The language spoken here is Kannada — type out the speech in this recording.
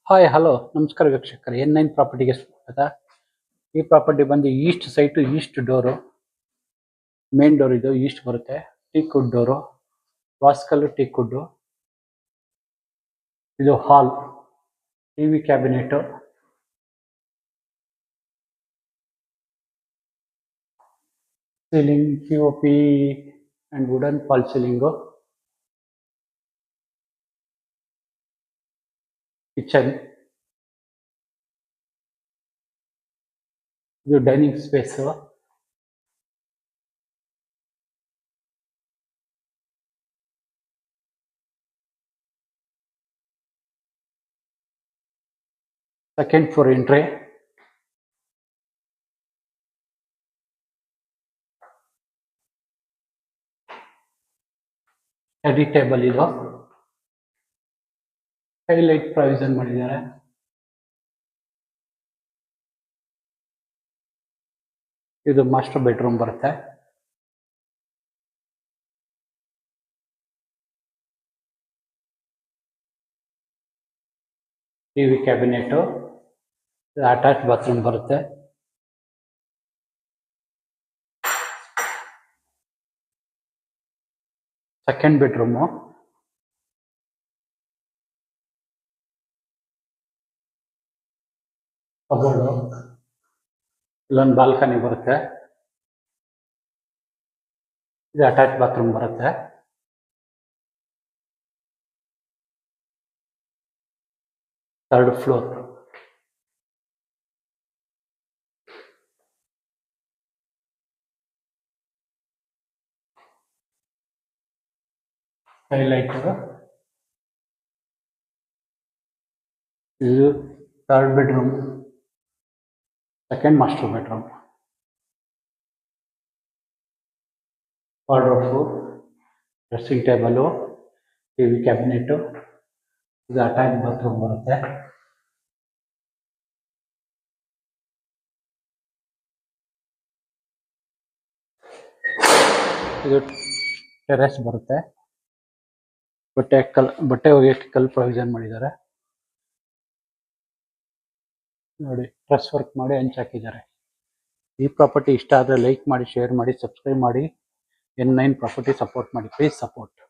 ಹಾಯ್ ಹಲೋ ನಮಸ್ಕಾರ ವೀಕ್ಷಕರೇ, N9 ಪ್ರಾಪರ್ಟಿಗೆ ಸ್ವಾಗತ. ಈ ಪ್ರಾಪರ್ಟಿ ಬಂದು east site, east door, main door ಇದು ಈಸ್ಟ್ ಬರುತ್ತೆ. ಟೀಕ್ ವುಡ್ ಡೋರು, ವಾಸ್ಕಲ್ಲು ಟೀಕ್ ವುಡ್. ಇದು hall, TV cabinet, ceiling POP and wooden fall ceiling, kitchen, ಇದು dining space, second floor entry, study table, ಇದು ಹೈಲೈಟ್ ಪ್ರಾವಿಷನ್ ಮಾಡಿದ್ದಾರೆ. ಇದು ಮಾಸ್ಟರ್ ಬೆಡ್ರೂಮ್ ಬರುತ್ತೆ. ಟಿವಿ ಕ್ಯಾಬಿನೆಟು, ಅಟ್ಯಾಚ್ ಬಾತ್ರೂಮ್ ಬರುತ್ತೆ. ಸೆಕೆಂಡ್ ಬೆಡ್ರೂಮು, ಕಬೋರ್ಡು, ಇಲ್ಲೊಂದು ಬಾಲ್ಕನಿ ಬರುತ್ತೆ. ಇದು ಅಟ್ಯಾಚ್ ಬಾತ್ರೂಮ್ ಬರುತ್ತೆ. Third floor, highlighter. ಇದು third bedroom, second master bedroom. Wardrobe, dressing table, TV cabinet, ಇದು ಅಟ್ಯಾಚ್ ಬಾತ್ರೂಮ್ ಬರುತ್ತೆ. ಇದು ಟೆರೆಸ್ ಬರುತ್ತೆ. ಬಟ್ಟೆ ಒಗೆಯಕ್ಕೆ ಕಲ್ ಪ್ರೊವಿಷನ್ ಮಾಡಿದ್ದಾರೆ ನೋಡಿ. ಟ್ರಸ್ ವರ್ಕ್ ಮಾಡಿ ಹಂಚಾಕಿದ್ದಾರೆ. ಈ ಪ್ರಾಪರ್ಟಿ ಇಷ್ಟ ಆದರೆ ಲೈಕ್ ಮಾಡಿ, ಶೇರ್ ಮಾಡಿ, ಸಬ್ಸ್ಕ್ರೈಬ್ ಮಾಡಿ. N9 ಪ್ರಾಪರ್ಟಿ ಸಪೋರ್ಟ್ ಮಾಡಿ, ಪ್ಲೀಸ್ ಸಪೋರ್ಟ್.